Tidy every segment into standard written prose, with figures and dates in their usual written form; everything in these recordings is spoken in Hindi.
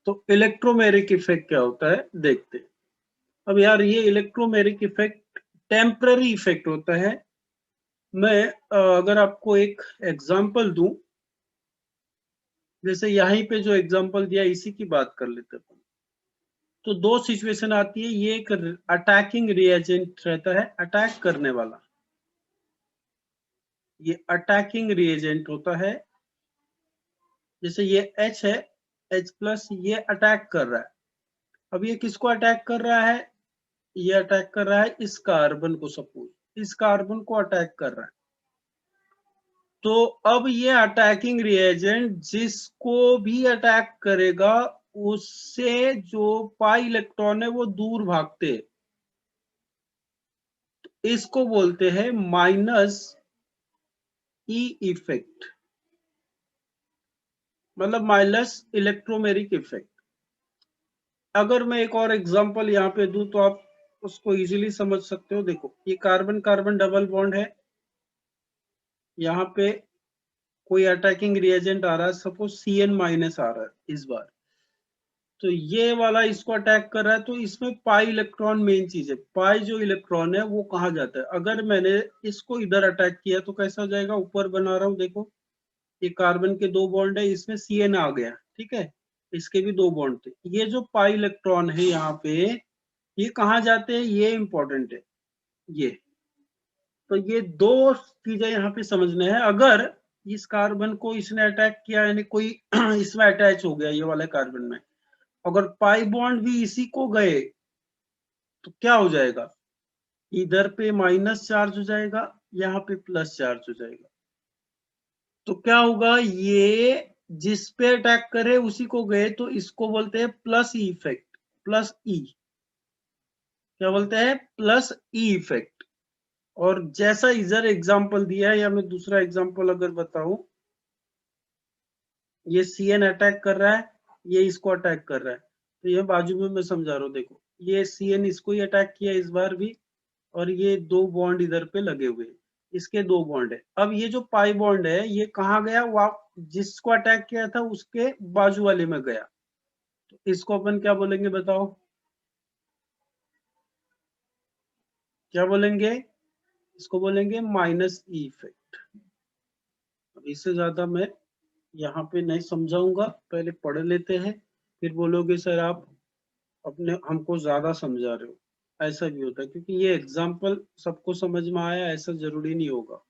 तो इलेक्ट्रोमेरिक इफेक्ट क्या होता है देखते हैं। अब यार ये इलेक्ट्रोमेरिक इफेक्ट टेम्पररी इफेक्ट होता है। मैं अगर आपको एक एग्जांपल दूं, जैसे यहीं पे जो एग्जांपल दिया इसी की बात कर लेते हैं। तो दो सिचुएशन आती है, ये एक अटैकिंग रिएजेंट रहता है, अटैक करने वाला, ये अटैकिंग रिएजेंट होता है। जैसे ये H है, H प्लस, ये अटैक कर रहा है। अब ये किसको अटैक कर रहा है? ये अटैक कर रहा है इस कार्बन को, सपोज इस कार्बन को अटैक कर रहा है। तो अब ये अटैकिंग रिएजेंट जिसको भी अटैक करेगा उससे जो पाई इलेक्ट्रॉन है वो दूर भागते हैं। इसको बोलते हैं माइनस ई इफेक्ट, मतलब माइनस इलेक्ट्रोमेरिक इफेक्ट। अगर मैं एक और एग्जांपल यहाँ पे दूं तो आप उसको इजीली समझ सकते हो। देखो ये कार्बन कार्बन डबल बॉन्ड है, यहाँ पे कोई अटैकिंग रिएजेंट आ रहा है, सपोज Cn माइनस आ रहा है इस बार, तो ये वाला इसको अटैक कर रहा है। तो इसमें पाई इलेक्ट्रॉन मेन चीज है। पाई जो इलेक्ट्रॉन है वो कहाँ जाता है? अगर मैंने इसको इधर अटैक किया तो कैसा हो जाएगा? ऊपर बना रहा हूँ देखो, ये कार्बन के दो बॉन्ड है, इसमें Cn आ गया, ठीक है, इसके भी दो बॉन्ड थे। ये जो पाई इलेक्ट्रॉन है यहाँ पे, ये कहाँ जाते हैं? ये इंपॉर्टेंट है ये। तो ये दो चीजें यहाँ पे समझने हैं। अगर इस कार्बन को इसने अटैक किया, यानी कोई इसमें अटैच हो गया ये वाले कार्बन में, अगर पाई बॉन्ड भी इसी को गए तो क्या हो जाएगा? इधर पे माइनस चार्ज हो जाएगा, यहाँ पे प्लस चार्ज हो जाएगा। तो क्या होगा? ये जिस पे अटैक करे उसी को गए, तो इसको बोलते हैं प्लस ई इफेक्ट। प्लस ई क्या बोलते हैं? Plus E effect. और जैसा इधर एग्जांपल दिया है, या मैं दूसरा एग्जांपल अगर बताऊं, ये Cn अटैक कर रहा है, ये इसको अटैक कर रहा है, तो ये बाजू में मैं समझा रहा हूँ। देखो ये Cn इसको ही अटैक किया इस बार भी, और ये दो बॉन्ड इधर पे लगे हुए, इसके दो बॉन्ड है। अब ये जो पाई बॉन्ड है ये कहाँ गया? जिसको अटैक किया था उसके बाजू वाले में गया। तो इसको अपन क्या बोलेंगे बताओ? क्या बोलेंगे? इसको बोलेंगे माइनस ई इफेक्ट। अब इससे ज्यादा मैं यहाँ पे नहीं समझाऊंगा, पहले पढ़ लेते हैं, फिर बोलोगे सर आप अपने हमको ज्यादा समझा रहे हो। ऐसा भी होता है, क्योंकि ये एग्जाम्पल सबको समझ में आया ऐसा जरूरी नहीं होगा।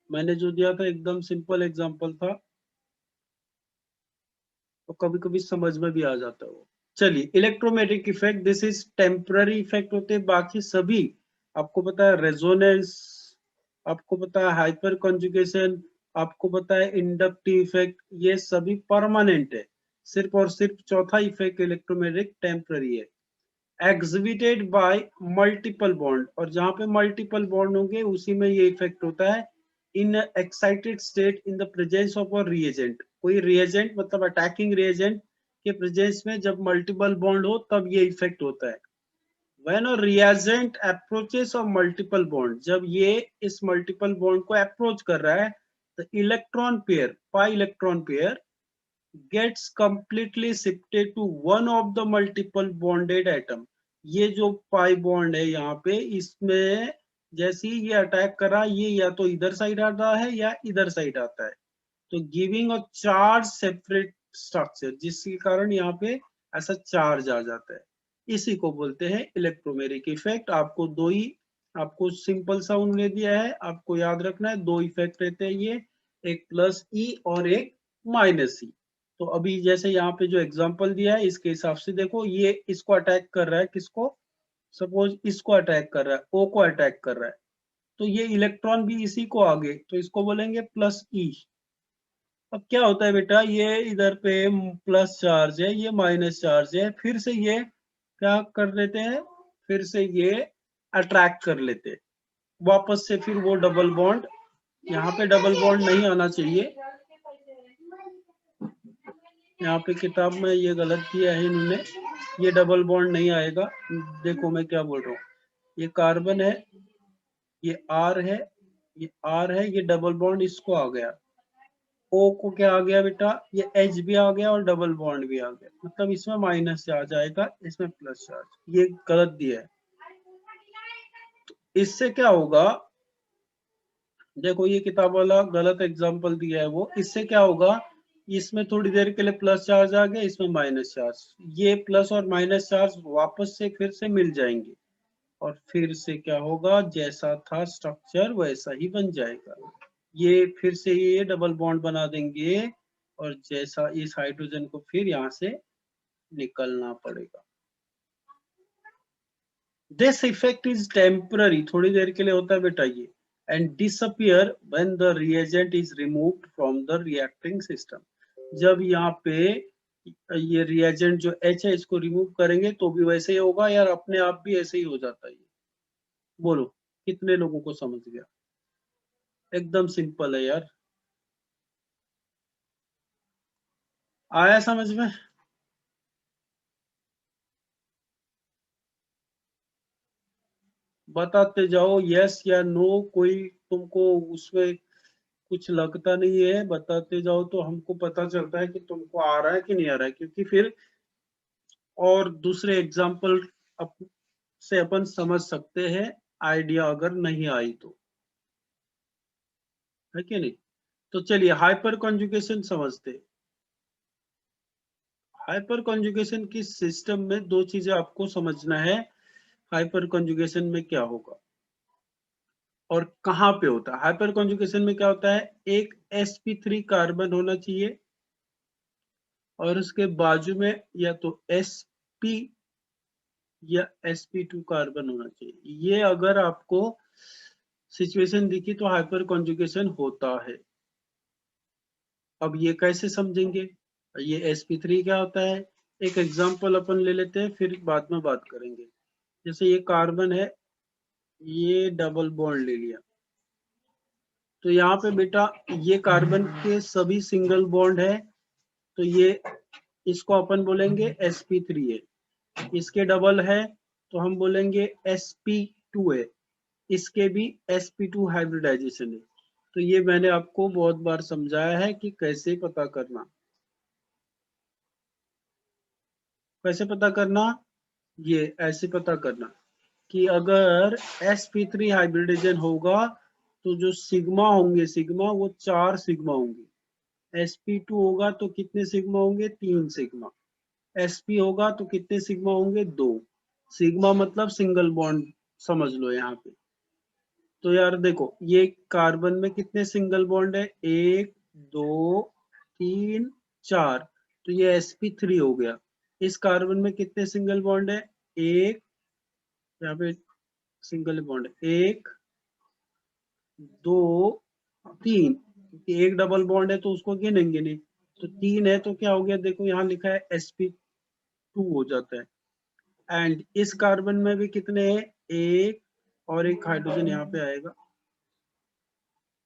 मैंने जो दिया था एकदम सिंपल एग्जाम्पल था, तो कभी कभी समझ में भी आ जाता है वो। चलिए, electromagnetic effect, this is temporary effect होते हैं। बाकी सभी आपको पता है, रेजोनेंस आपको पता है, हाइपर कॉन्जुगेशन आपको पता है, इंडक्टिव इफेक्ट, ये सभी परमानेंट है। सिर्फ और सिर्फ चौथा इफेक्ट इलेक्ट्रोमैग्नेटिक टेम्पररी है, एग्जिबिटेड बाय मल्टीपल बॉन्ड। और जहां पे मल्टीपल बॉन्ड होंगे उसी में ये इफेक्ट होता है। In excited state in the presence of a reagent, कोई रिएजेंट मतलब अटैकिंग रिएजेंट के प्रेजेंस में जब मल्टीपल बॉन्ड हो तब ये इफेक्ट होता है। When a reagent approaches of multiple bond, जब ये इस मल्टीपल बॉन्ड को अप्रोच कर रहा है, तो electron pair, pi electron pair gets completely shifted to one of the multiple bonded atom। ये जो पाई बॉन्ड है यहाँ पे, इसमें जैसे ही ये अटैक कर रहा है, ये या तो इधर साइड आ रहा है या इधर साइड आता है, तो giving a charge separate structure, जिसके कारण यहाँ पे ऐसा चार्ज आ जाता है। इसी को बोलते हैं इलेक्ट्रोमेरिक इफेक्ट। आपको दो ही, आपको सिंपल सा उन्होंने दिया है, आपको याद रखना है दो इफेक्ट रहते हैं ये, एक प्लस ई और एक माइनस ई। तो अभी जैसे यहाँ पे जो एग्जांपल दिया है इसके हिसाब से देखो, ये इसको अटैक कर रहा है, किसको? सपोज इसको अटैक कर रहा है, ओ को अटैक कर रहा है, तो ये इलेक्ट्रॉन भी इसी को आगे, तो इसको बोलेंगे प्लस ई। अब क्या होता है बेटा, ये इधर पे प्लस चार्ज है, ये माइनस चार्ज है, फिर से ये क्या कर लेते हैं? फिर से ये अट्रैक्ट कर लेते हैं वापस से, फिर वो डबल बॉन्ड, यहाँ पे डबल बॉन्ड नहीं आना चाहिए, यहाँ पे किताब में ये गलत किया है इन्होंने, ये डबल बॉन्ड नहीं आएगा। देखो मैं क्या बोल रहा हूँ, ये कार्बन है, ये आर है, ये आर है, ये डबल बॉन्ड इसको आ गया, O को क्या आ गया बेटा, ये H भी आ गया और डबल बॉन्ड भी आ गया, मतलब इसमें माइनस चार्ज आ जाएगा, इसमें प्लस चार्ज, ये गलत दिया है। इससे क्या होगा, देखो ये किताब वाला गलत एग्जांपल दिया है वो, इससे क्या होगा, इसमें थोड़ी देर के लिए प्लस चार्ज आ गया, इसमें माइनस चार्ज, ये प्लस और माइनस चार्ज वापस से फिर से मिल जाएंगे और फिर से क्या होगा, जैसा था स्ट्रक्चर वैसा ही बन जाएगा। ये फिर से ये डबल बॉन्ड बना देंगे और जैसा इस हाइड्रोजन को फिर यहाँ से निकलना पड़ेगा। दिस इफेक्ट इज टेम्पररी, थोड़ी देर के लिए होता है बेटा ये, and disappear when the reagent is removed from the reacting system. जब यहाँ पे ये रिएजेंट जो H है इसको रिमूव करेंगे तो भी वैसे ही होगा यार, अपने आप भी ऐसे ही हो जाता है। बोलो कितने लोगों को समझ गया, एकदम सिंपल है यार, आया समझ में। बताते जाओ यस या नो, कोई तुमको उसमें कुछ लगता नहीं है, बताते जाओ तो हमको पता चलता है कि तुमको आ रहा है कि नहीं आ रहा है, क्योंकि फिर और दूसरे एग्जाम्पल से अपन समझ सकते हैं, आइडिया अगर नहीं आई तो, है कि नहीं। तो चलिए हाइपर कॉन्जुगेशन समझते। हाइपर कॉन्जुगेशन की सिस्टम में दो चीजें आपको समझना है, हाइपर कॉन्जुगेशन में क्या होगा और कहाँ पे होता है। हाइपर कॉन्जुगेशन में क्या होता है, एक sp3 कार्बन होना चाहिए और उसके बाजू में या तो sp या sp2 कार्बन होना चाहिए। ये अगर आपको सिचुएशन दिखी तो हाइपर कॉन्जुगेशन होता है। अब ये कैसे समझेंगे, ये sp3 क्या होता है, एक एग्जांपल अपन ले लेते हैं फिर बाद में बात करेंगे। जैसे ये कार्बन है, ये डबल बॉन्ड ले लिया, तो यहाँ पे बेटा ये कार्बन के सभी सिंगल बॉन्ड है, तो ये इसको अपन बोलेंगे sp3 है। इसके डबल है तो हम बोलेंगे sp2 है। इसके भी sp2 हाइब्रिडाइजेशन है। तो ये मैंने आपको बहुत बार समझाया है कि कैसे पता करना, कैसे पता करना, ये ऐसे पता करना कि अगर sp3 हाइब्रिडाइजेशन होगा तो जो सिग्मा होंगे, सिग्मा वो 4 सिग्मा होंगे। sp2 होगा तो कितने सिग्मा होंगे, 3 सिग्मा। sp होगा तो कितने सिग्मा होंगे, 2 सिग्मा, मतलब सिंगल बॉन्ड समझ लो यहाँ पे। तो यार देखो ये कार्बन में कितने सिंगल बॉन्ड है, 1 2 3 4, तो ये sp3 हो गया। इस कार्बन में कितने सिंगल बॉन्ड है, एक, यहाँ पे सिंगल बॉन्ड 1 2 3, क्योंकि एक डबल बॉन्ड है तो उसको गिनेंगे नहीं, तो 3 है तो क्या हो गया, देखो यहाँ लिखा है sp2 हो जाता है। एंड इस कार्बन में भी कितने हैं, एक और एक हाइड्रोजन यहाँ पे आएगा,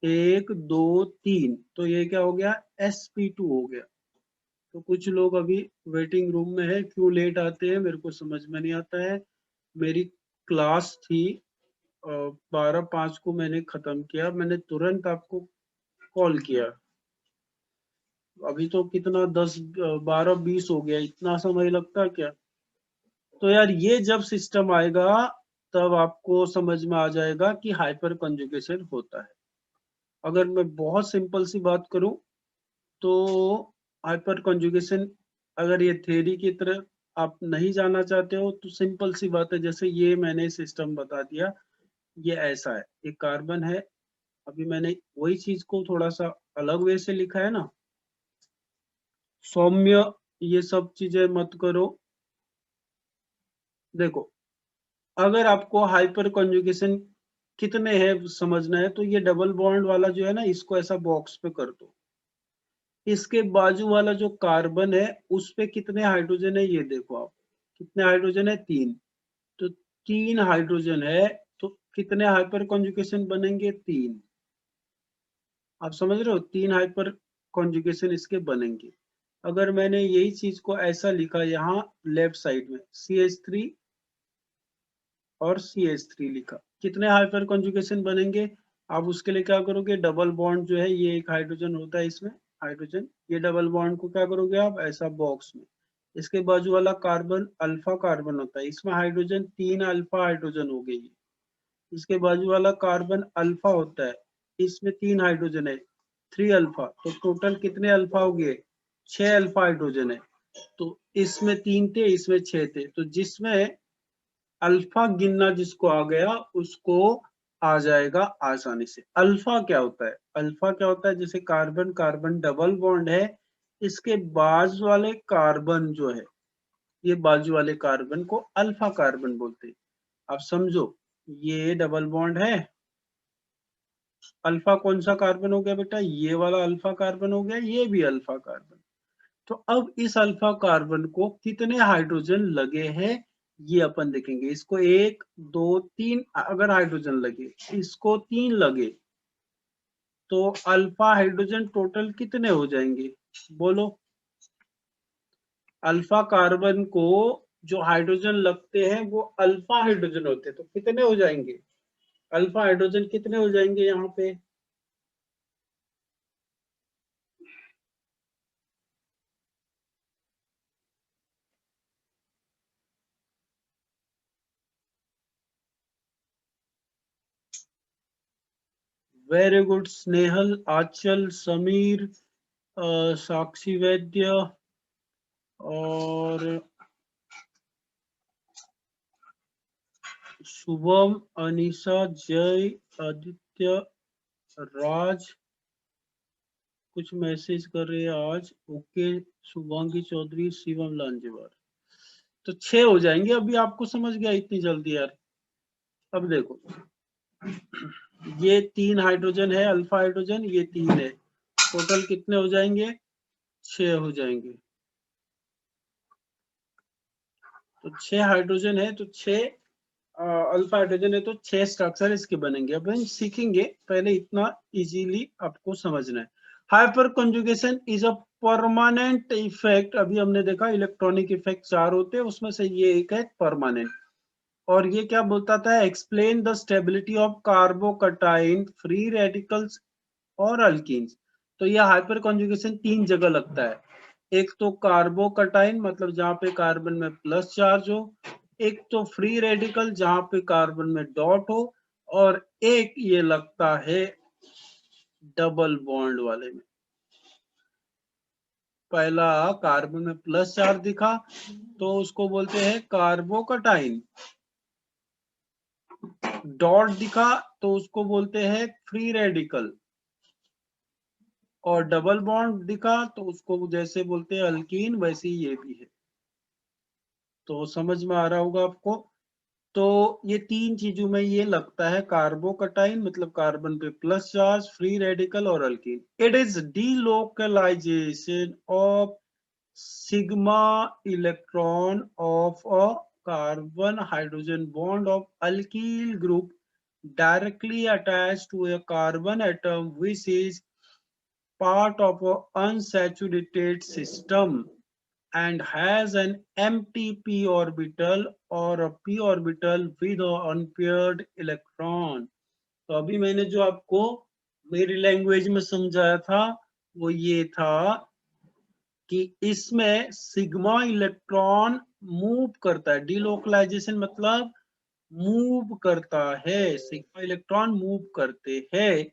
1 2 3, तो ये क्या हो गया, sp2 हो गया। तो कुछ लोग अभी वेटिंग रूम में है, क्यों लेट आते हैं मेरे को समझ में नहीं आता है। मेरी क्लास थी 12:05 को मैंने खत्म किया, मैंने तुरंत आपको कॉल किया। अभी तो कितना 10 12 20 हो गया, इतना समय लगता क्या। तो यार ये जब सिस्टम आएगा तब आपको समझ में आ जाएगा कि हाइपर कंजुगेशन होता है। अगर मैं बहुत सिंपल सी बात करूं तो हाइपर कंजुगेशन, अगर ये थ्योरी की तरह आप नहीं जाना चाहते हो तो सिंपल सी बात है, जैसे ये मैंने सिस्टम बता दिया, ये ऐसा है, एक कार्बन है, अभी मैंने वही चीज को थोड़ा सा अलग वे से लिखा है ना, सौम्य, ये सब चीजें मत करो। देखो अगर आपको हाइपर कंजुगेशन कितने हैं समझना है तो ये डबल बॉन्ड वाला जो है ना, इसको ऐसा बॉक्स पे कर दो, इसके बाजू वाला जो कार्बन है उस पे कितने हाइड्रोजन है ये देखो आप, कितने हाइड्रोजन है, 3, तो 3 हाइड्रोजन है, तो कितने हाइपर कॉन्जुगेशन बनेंगे, 3। आप समझ रहे हो, 3 हाइपर कॉन्जुगेशन इसके बनेंगे। अगर मैंने यही चीज को ऐसा लिखा यहाँ लेफ्ट साइड में CH3 और CH3 लिखा, कितने हाइपर कॉन्जुगेशन बनेंगे। आप उसके लिए क्या करोगे, डबल बॉन्ड जो है ये एक हाइड्रोजन होता है इसमें, हाइड्रोजन, ये डबल बॉन्ड को क्या करोगे आप, ऐसा बॉक्स में, इसके बाजू वाला कार्बन अल्फा कार्बन होता है, इसमें हाइड्रोजन 3 अल्फा हाइड्रोजन हो गई, इसके बाजू वाला कार्बन अल्फा होता है, इसमें 3 हाइड्रोजन है, 3 अल्फा, तो टोटल कितने अल्फा हो गए, 6 अल्फा हाइड्रोजन है। तो इसमें 3 थे, इसमें 6 थे, तो जिसमें अल्फा गिनना जिसको आ गया उसको आ जाएगा आसानी से। अल्फा क्या होता है, अल्फा क्या होता है, जैसे कार्बन कार्बन डबल बॉन्ड है, इसके बाजू वाले कार्बन जो है, ये बाजू वाले कार्बन को अल्फा कार्बन बोलते हैं। अब समझो, ये डबल बॉन्ड है, अल्फा कौन सा कार्बन हो गया बेटा, ये वाला अल्फा कार्बन हो गया, ये भी अल्फा कार्बन। तो अब इस अल्फा कार्बन को कितने हाइड्रोजन लगे हैं ये अपन देखेंगे। इसको 1 2 3 अगर हाइड्रोजन लगे, इसको 3 लगे, तो अल्फा हाइड्रोजन टोटल कितने हो जाएंगे, बोलो। अल्फा कार्बन को जो हाइड्रोजन लगते हैं वो अल्फा हाइड्रोजन होते हैं, तो कितने हो जाएंगे, अल्फा हाइड्रोजन कितने हो जाएंगे यहाँ पे, वेरी गुड स्नेहल, आंचल, समीर, साक्षी वैद्य और शुभम, अनीशा, जय, आदित्य, राज कुछ मैसेज कर रहे हैं आज, ओके, शुभांगी चौधरी, शिवम लांजेवार, तो 6 हो जाएंगे। अभी आपको समझ गया इतनी जल्दी यार। अब देखो, ये 3 हाइड्रोजन है, अल्फा हाइड्रोजन, ये 3 है, टोटल कितने हो जाएंगे, 6 हो जाएंगे। तो 6 हाइड्रोजन है, तो 6 अल्फा हाइड्रोजन है, तो 6 स्ट्रक्चर इसके बनेंगे। अब हम सीखेंगे, पहले इतना इजीली आपको समझना है। Hyper conjugation is a permanent effect. अभी हमने देखा इलेक्ट्रॉनिक इफेक्ट 4 होते हैं, उसमें से ये एक है परमानेंट। और ये क्या बोलता था, explain the stability of कार्बोकटाइन, free radicals और अल्कीन्स। तो ये हाइपर कॉन्जुगेशन 3 जगह लगता है। एक तो कार्बोकटाइन, मतलब जहां पे कार्बन में प्लस चार्ज हो, एक तो फ्री रेडिकल जहां पे कार्बन में डॉट हो, और एक ये लगता है डबल बॉन्ड वाले में। पहला कार्बन में प्लस चार्ज दिखा तो उसको बोलते हैं कार्बोकटाइन, डॉट दिखा तो उसको बोलते हैं फ्री रेडिकल, और डबल बॉन्ड दिखा तो उसको जैसे बोलते हैं अल्कीन, वैसे ही ये भी है। तो समझ में आ रहा होगा आपको। तो ये 3 चीजों में ये लगता है, कार्बोकटाइन मतलब कार्बन पे प्लस चार्ज, फ्री रेडिकल और alkene. It is delocalization of sigma electron of a carbon hydrogen bond of alkyl group directly attached to a carbon atom which is part of an unsaturated system and has an empty p orbital or a p orbital with an unpaired electron। तो अभी मैंने जो आपको मेरी लैंग्वेज में समझाया था वो ये था कि इसमें सिग्मा इलेक्ट्रॉन मूव करता है। डीलोकलाइजेशन मतलब मूव करता है, सिग्मा इलेक्ट्रॉन मूव करते हैं।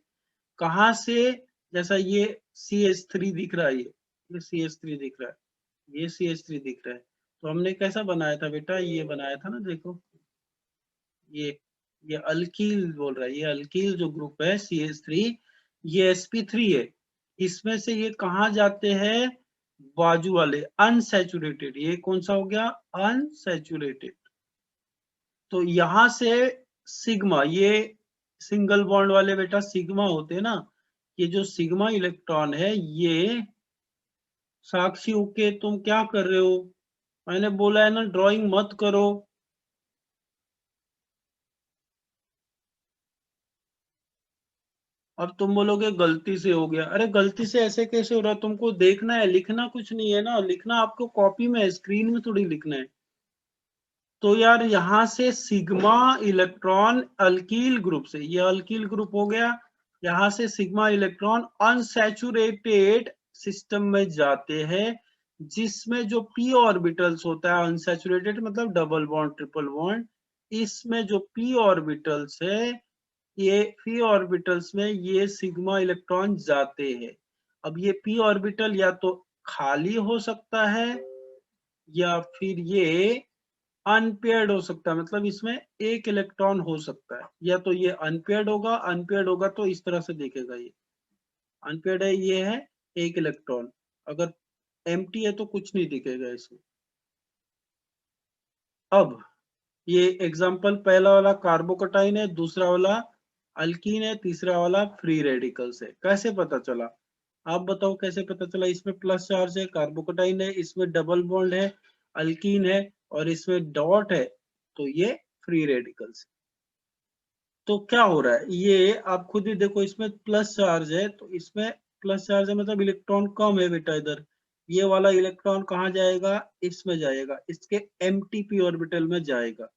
कहाँ से, जैसा ये CH3 दिख रहा है, ये CH3 दिख रहा है, ये CH3 दिख रहा है, तो हमने कैसा बनाया था बेटा, ये बनाया था ना, देखो ये ये अल्कील बोल रहा है, ये अल्कील जो ग्रुप है CH3, ये sp3 है। इसमें से ये कहाँ जाते हैं, बाजू वाले अनसैचुरेटेड, ये कौन सा हो गया, अनसैचुरेटेड। तो यहां से सिग्मा, ये सिंगल बॉन्ड वाले बेटा सिग्मा होते हैं ना, ये जो सिग्मा इलेक्ट्रॉन है ये, साक्षी ओके तुम क्या कर रहे हो, मैंने बोला है ना ड्राइंग मत करो। अब तुम बोलोगे गलती से हो गया, अरे गलती से ऐसे कैसे हो रहा, तुमको देखना है, लिखना कुछ नहीं है ना, लिखना आपको कॉपी में है, स्क्रीन में थोड़ी लिखना है। तो यार यहां से सिग्मा इलेक्ट्रॉन अल्कील ग्रुप से, ये अल्कील ग्रुप हो गया, यहां से सिग्मा इलेक्ट्रॉन अनसैचुरेटेड सिस्टम में जाते हैं जिसमें जो p ऑर्बिटल्स होता है अनसैचुरेटेड मतलब डबल बॉन्ड ट्रिपल बॉन्ड, इसमें जो p ऑर्बिटल्स है ये p ऑर्बिटल्स में ये सिग्मा इलेक्ट्रॉन जाते हैं। अब ये p ऑर्बिटल या तो खाली हो सकता है या फिर ये अनपेयर्ड हो सकता है, मतलब इसमें एक इलेक्ट्रॉन हो सकता है, या तो ये अनपेयर्ड होगा तो इस तरह से दिखेगा, ये अनपेयर्ड है, ये है एक इलेक्ट्रॉन, अगर एम्प्टी है तो कुछ नहीं दिखेगा इसमें। अब ये एग्जांपल पहला वाला कार्बोकटाइन है, दूसरा वाला अल्कीन है, तीसरा वाला फ्री रेडिकल्स है। कैसे पता चला, आप बताओ कैसे पता चला? इसमें प्लस चार्ज है, कार्बोकटाइन है, इसमें डबल बॉन्ड है, अल्कीन है, और इसमें डॉट है, तो ये फ्री रेडिकल्स। तो क्या हो रहा है, ये आप खुद ही देखो, इसमें प्लस चार्ज है तो इसमें प्लस चार्ज है मतलब इलेक्ट्रॉन कम है बेटा इधर। ये वाला इलेक्ट्रॉन कहाँ जाएगा, इसमें जाएगा, इसके एमटीपी ऑर्बिटल में जाएगा।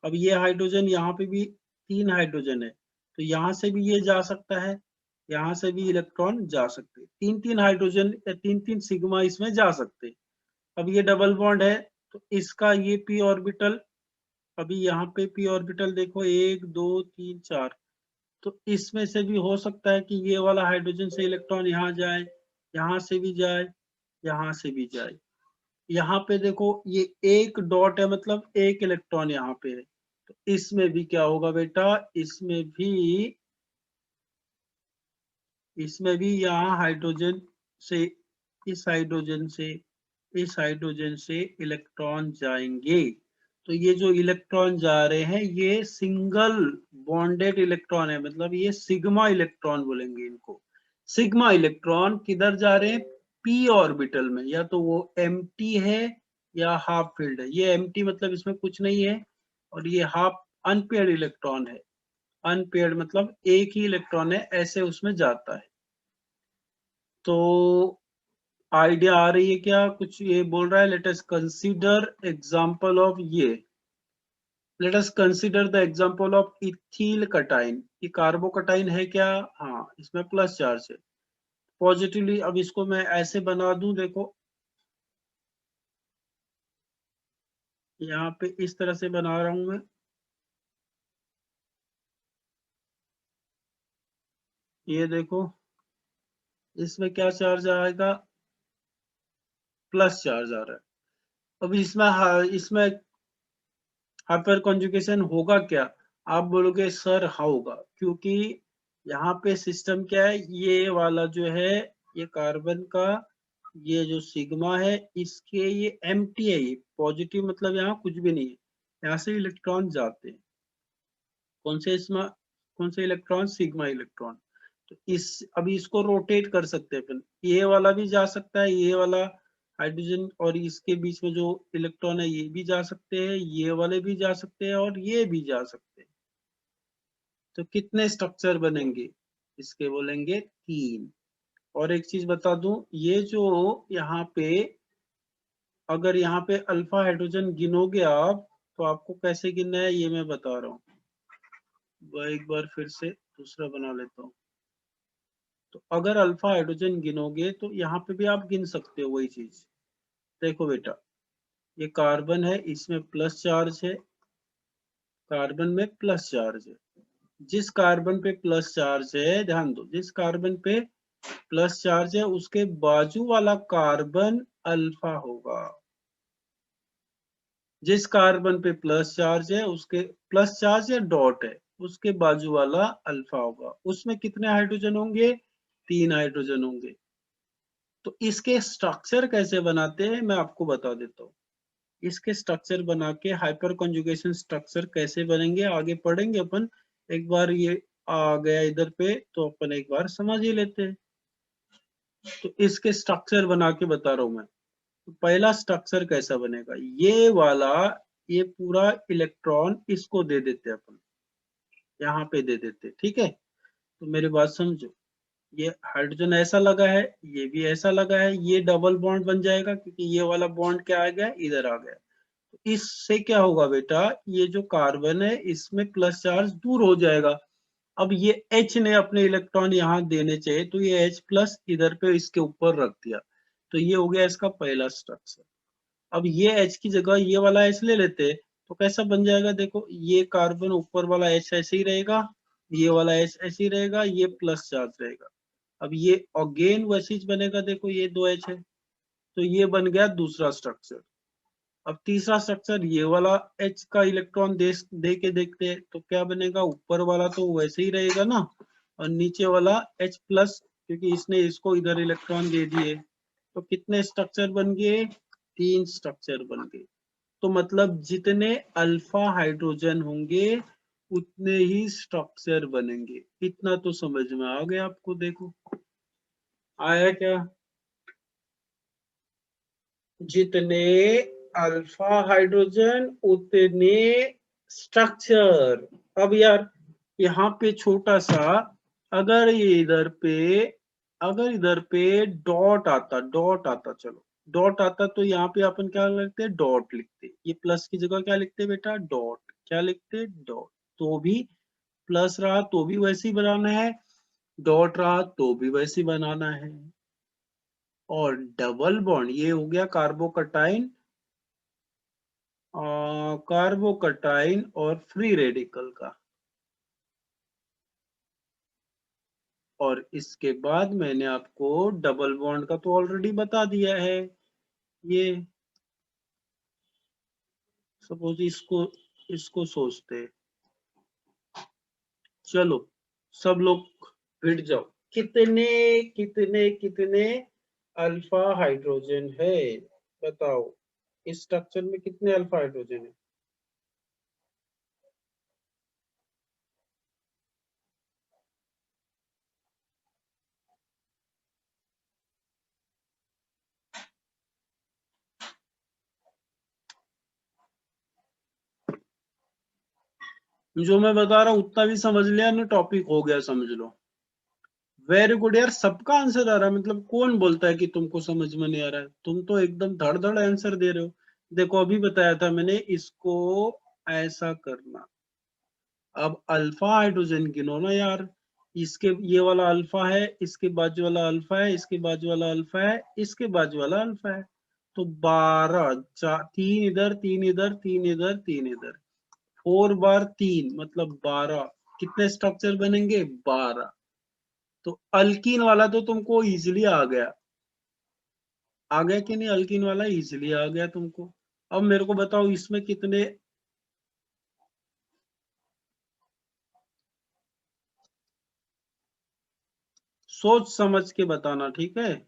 अब ये हाइड्रोजन, यहाँ पे भी 3 हाइड्रोजन है तो यहाँ से भी ये जा सकता है, यहाँ से भी इलेक्ट्रॉन जा सकते हैं, 3-3 हाइड्रोजन या 3-3 सिग्मा इसमें जा सकते हैं। अब ये डबल बॉन्ड है तो इसका ये पी ऑर्बिटल, अभी यहाँ पे पी ऑर्बिटल देखो 1 2 3 4, तो इसमें से भी हो सकता है कि ये वाला हाइड्रोजन से इलेक्ट्रॉन यहाँ जाए, यहाँ से भी जाए, यहाँ से भी जाए। यहाँ पे देखो ये एक डॉट है मतलब एक इलेक्ट्रॉन यहाँ पे है, तो इसमें भी क्या होगा बेटा, इसमें भी यहाँ हाइड्रोजन से इस हाइड्रोजन से इस हाइड्रोजन से इलेक्ट्रॉन जाएंगे। तो ये जो इलेक्ट्रॉन जा रहे हैं ये सिंगल बॉन्डेड इलेक्ट्रॉन है, मतलब ये सिग्मा इलेक्ट्रॉन बोलेंगे इनको। सिग्मा इलेक्ट्रॉन किधर जा रहे हैं, पी ऑर्बिटल में, या तो वो एम्प्टी है या हाफ फिल्ड है। ये एम्प्टी मतलब इसमें कुछ नहीं है, और ये हाफ अनपेयर्ड इलेक्ट्रॉन है। अनपेयर्ड मतलब एक ही इलेक्ट्रॉन है, ऐसे उसमें जाता है। तो आइडिया आ रही है क्या, कुछ ये बोल रहा है, let us consider example of ये, let us consider the example of ethyl cation. ये कार्बोकटाइन है क्या, हाँ इसमें प्लस चार्ज है पॉजिटिवली। अब इसको मैं ऐसे बना दूं, देखो यहाँ पे इस तरह से बना रहा हूं मैं, ये देखो इसमें क्या चार्ज आएगा, प्लस चार्ज आ रहा है। अब इसमें हाइपर कॉन्जुगेशन होगा क्या, आप बोलोगे सर हाँ होगा, क्योंकि यहाँ पे सिस्टम क्या है, ये वाला जो है ये कार्बन का ये जो सिग्मा है इसके ये एम्प्टी है, ये पॉजिटिव मतलब यहाँ कुछ भी नहीं है, यहाँ से इलेक्ट्रॉन जाते हैं। कौन से इसमें, कौन से इलेक्ट्रॉन, सिग्मा इलेक्ट्रॉन। तो इस अभी इसको रोटेट कर सकते हैं अपन, ये वाला भी जा सकता है, ये वाला हाइड्रोजन और इसके बीच में जो इलेक्ट्रॉन है ये भी जा सकते हैं, ये वाले भी जा सकते हैं और ये भी जा सकते हैं। तो कितने स्ट्रक्चर बनेंगे, इसके बोलेंगे 3। और एक चीज बता दूं, ये जो यहाँ पे अगर यहाँ पे अल्फा हाइड्रोजन गिनोगे आप, तो आपको कैसे गिनना है ये मैं बता रहा हूँ। एक बार फिर से दूसरा बना लेता हूँ। तो अगर अल्फा हाइड्रोजन गिनोगे तो यहाँ पे भी आप गिन सकते हो वही चीज। देखो बेटा, ये कार्बन है, इसमें प्लस चार्ज है, कार्बन में प्लस चार्ज है। जिस कार्बन पे प्लस चार्ज है, ध्यान दो, जिस कार्बन पे प्लस चार्ज है उसके बाजू वाला कार्बन अल्फा होगा। जिस कार्बन पे प्लस चार्ज है उसके प्लस चार्ज या डॉट है उसके बाजू वाला अल्फा होगा। उसमें कितने हाइड्रोजन होंगे, 3 हाइड्रोजन होंगे। तो इसके स्ट्रक्चर कैसे बनाते हैं मैं आपको बता देता हूँ। इसके स्ट्रक्चर बना के हाइपर कॉन्जुगेशन स्ट्रक्चर कैसे बनेंगे आगे पढ़ेंगे अपन। एक बार ये आ गया इधर पे तो अपन एक बार समझ ही लेते हैं। तो इसके स्ट्रक्चर बना के बता रहा हूं मैं। तो पहला स्ट्रक्चर कैसा बनेगा, ये वाला, ये पूरा इलेक्ट्रॉन इसको दे देते हैं अपन, यहाँ पे दे देते, ठीक है। तो मेरी बात समझो, ये हाइड्रोजन ऐसा लगा है, ये भी ऐसा लगा है, ये डबल बॉन्ड बन जाएगा क्योंकि ये वाला बॉन्ड क्या आ गया, इधर आ गया। तो इससे क्या होगा बेटा, ये जो कार्बन है इसमें प्लस चार्ज दूर हो जाएगा, अब ये H ने अपने इलेक्ट्रॉन यहाँ देने चाहिए, तो ये H प्लस इधर पे इसके ऊपर रख दिया, तो ये हो गया इसका पहला स्ट्रक्चर। अब ये H की जगह ये वाला H ले लेते, तो कैसा बन जाएगा, देखो ये कार्बन ऊपर वाला H ऐसे ही रहेगा, ये वाला H ऐसे ही रहेगा, ये प्लस चार्ज रहेगा। अब ये अगेन वैसे ही बनेगा, देखो ये दो H है, तो ये बन गया दूसरा स्ट्रक्चर। अब तीसरा स्ट्रक्चर, ये वाला H का इलेक्ट्रॉन दे के देखते हैं, तो क्या बनेगा, ऊपर वाला तो वैसे ही रहेगा ना, और नीचे वाला H प्लस, क्योंकि इसने इसको इधर इलेक्ट्रॉन दे दिए, तो कितने स्ट्रक्चर बन गए, 3 स्ट्रक्चर बन गए। तो मतलब जितने अल्फा हाइड्रोजन होंगे उतने ही स्ट्रक्चर बनेंगे। इतना तो समझ में आ गया आपको, देखो आया क्या, जितने अल्फा हाइड्रोजन उतने स्ट्रक्चर। अब यार यहाँ पे छोटा सा, अगर ये इधर पे डॉट आता, चलो डॉट आता, तो यहाँ पे अपन क्या लिखते, डॉट लिखते, ये प्लस की जगह क्या लिखते बेटा, डॉट, क्या लिखते, डॉट। तो भी प्लस रहा तो भी वैसे ही बनाना है, डॉट रहा तो भी वैसे ही बनाना है। और डबल बॉन्ड, ये हो गया कार्बोकटाइन और फ्री रेडिकल का। और इसके बाद मैंने आपको डबल बॉन्ड का तो ऑलरेडी बता दिया है। ये सपोज इसको सोचते हैं, चलो सब लोग बैठ जाओ, कितने कितने कितने अल्फा हाइड्रोजन है, बताओ इस स्ट्रक्चर में कितने अल्फा हाइड्रोजन है। जो मैं बता रहा हूँ उतना भी समझ लिया ना, टॉपिक हो गया समझ लो। वेरी गुड यार, सबका आंसर आ रहा है, मतलब कौन बोलता है कि तुमको समझ में नहीं आ रहा है, तुम तो एकदम धड़ धड़ आंसर दे रहे हो। देखो अभी बताया था मैंने, इसको ऐसा करना। अब अल्फा हाइड्रोजन गिनो ना यार, इसके ये वाला अल्फा है, इसके बाजू वाला अल्फा है, इसके बाजू वाला अल्फा है, इसके बाजू वाला अल्फा है, तो 12, तीन इधर, तीन इधर, तीन इधर, तीन इधर, 4 बार 3 मतलब 12। कितने स्ट्रक्चर बनेंगे, 12। तो अल्कीन वाला तो तुमको इजिली आ गया कि नहीं, अल्कीन वाला इजिली आ गया तुमको। अब मेरे को बताओ इसमें कितने, सोच समझ के बताना, ठीक है,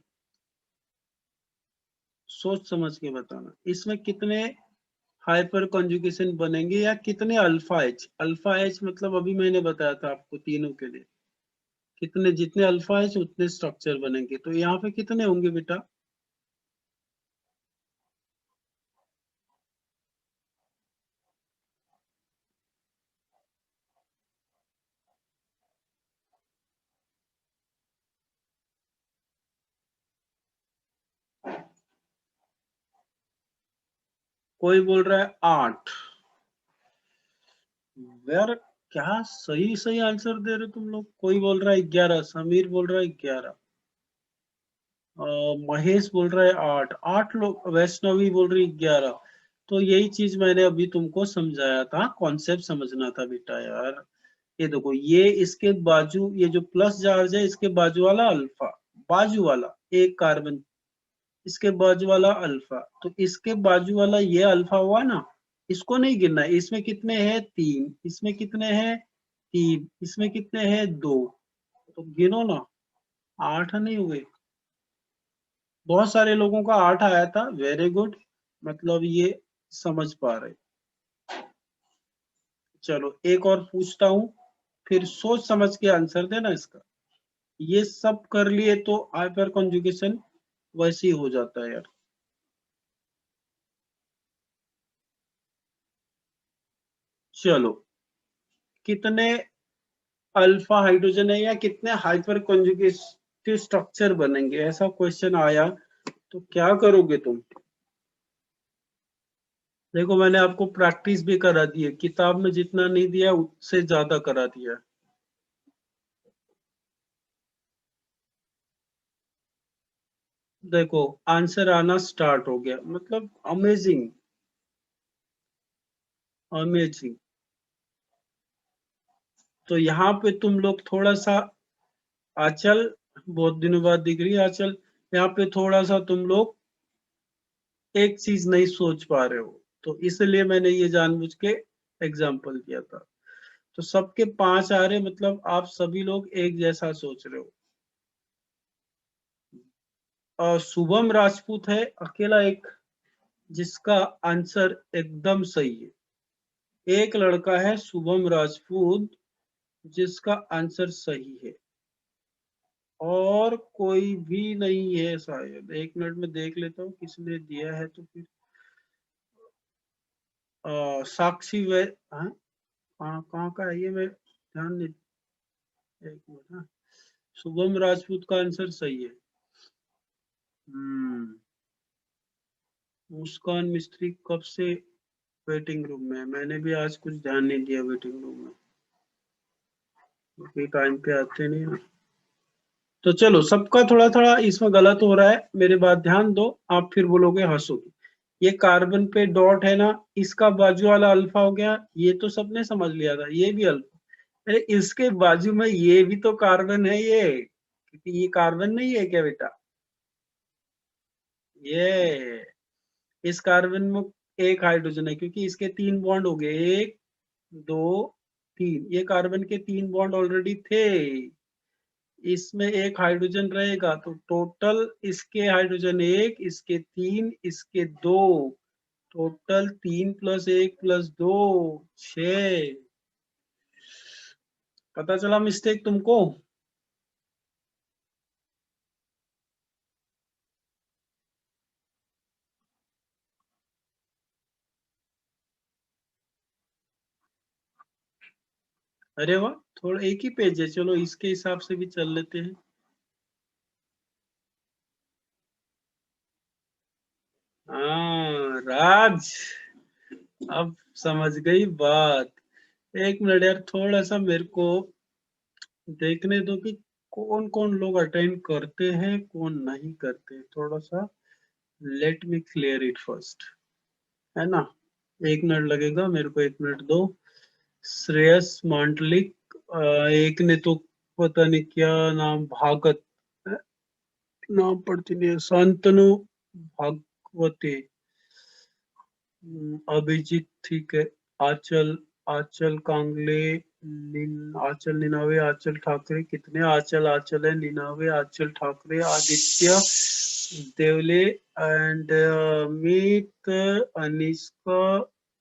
सोच समझ के बताना, इसमें कितने हाइपर कॉन्जुगेशन बनेंगे या कितने अल्फा एच मतलब अभी मैंने बताया था आपको तीनों के लिए, कितने, जितने अल्फा एच उतने स्ट्रक्चर बनेंगे, तो यहाँ पे कितने होंगे बेटा, कोई बोल रहा है 8। यार क्या सही सही आंसर दे रहे तुम लोग, कोई बोल रहा है 11, समीर बोल रहा है 11, महेश बोल रहा है 8, 8 लोग, वैष्णवी बोल रही 11। तो यही चीज मैंने अभी तुमको समझाया था, कॉन्सेप्ट समझना था बेटा यार। ये देखो, ये इसके बाजू, ये जो प्लस चार्ज है इसके बाजू वाला अल्फा, बाजू वाला एक कार्बन, इसके बाजू वाला अल्फा, तो इसके बाजू वाला ये अल्फा हुआ ना, इसको नहीं गिनना है, इसमें कितने हैं 3, इसमें कितने हैं 3, इसमें कितने हैं 2, तो गिनो ना, 8 नहीं हुए। बहुत सारे लोगों का 8 आया था, वेरी गुड, मतलब ये समझ पा रहे। चलो एक और पूछता हूँ, फिर सोच समझ के आंसर देना इसका। ये सब कर लिए तो हाइपर कॉन्जुगेशन वैसे ही हो जाता है यार। चलो, कितने अल्फा हाइड्रोजन है या कितने हाइपर कॉन्जुगेटिव स्ट्रक्चर बनेंगे, ऐसा क्वेश्चन आया तो क्या करोगे तुम। देखो मैंने आपको प्रैक्टिस भी करा दी है, किताब में जितना नहीं दिया उससे ज्यादा करा दिया। देखो आंसर आना स्टार्ट हो गया, मतलब अमेजिंग अमेजिंग। तो यहाँ पे तुम लोग थोड़ा सा, आंचल बहुत दिनों बाद दिख रही है आंचल, यहाँ पे थोड़ा सा तुम लोग एक चीज नहीं सोच पा रहे हो, तो इसलिए मैंने ये जानबूझ के एग्जाम्पल किया था। तो सबके 5 आ रहे, मतलब आप सभी लोग एक जैसा सोच रहे हो। और शुभम राजपूत है अकेला एक जिसका आंसर एकदम सही है। एक लड़का है शुभम राजपूत जिसका आंसर सही है, और कोई भी नहीं है शायद। 1 मिनट में देख लेता हूँ किसने दिया है, तो फिर साक्षी वे, हाँ कहाँ कहाँ का है ये, मैं ध्यान नहीं। 1 मिनट, हाँ शुभम राजपूत का आंसर सही है। हम्म। मुस्कान मिस्त्री कब से वेटिंग रूम में है? मैंने भी आज कुछ ध्यान नहीं दिया वेटिंग रूम में, क्योंकि टाइम पे आते नहीं ना। तो चलो, सबका थोड़ा थोड़ा इसमें गलत हो रहा है, मेरी बात ध्यान दो, आप फिर बोलोगे हंसोगे। ये कार्बन पे डॉट है ना, इसका बाजू वाला अल्फा हो गया, ये तो सबने समझ लिया था, ये भी अल्फा। अरे इसके बाजू में ये भी तो कार्बन है ये, क्योंकि ये कार्बन नहीं है क्या बेटा? ये इस कार्बन में एक हाइड्रोजन है, क्योंकि इसके 3 बॉन्ड हो गए, 1 2 3, ये कार्बन के 3 बॉन्ड ऑलरेडी थे। इसमें एक हाइड्रोजन रहेगा, तो टोटल इसके हाइड्रोजन 1, इसके 3, इसके 2, टोटल 3 + 1 + 2 6। पता चला मिस्टेक तुमको? अरे वाह, थोड़ा एक ही पेज है, चलो इसके हिसाब से भी चल लेते हैं। हाँ राज, अब समझ गई बात। 1 मिनट यार, थोड़ा सा मेरे को देखने दो कि कौन कौन लोग अटेंड करते हैं कौन नहीं करते, थोड़ा सा let me clear it first, है ना? 1 मिनट लगेगा मेरे को, 1 मिनट दो। श्रेयस मांडलिक, एक ने तो पता नहीं क्या नाम, भागत, अ, नाम पढ़ती नहीं है, शांतनु भागवते, अभिजीत ठीक है, आंचल, आंचल कांगले, आंचल निनावे, आंचल ठाकरे, कितने आंचल आंचल है, निनावे आंचल ठाकरे, आदित्य देवले एंड मीत, अनिष्का,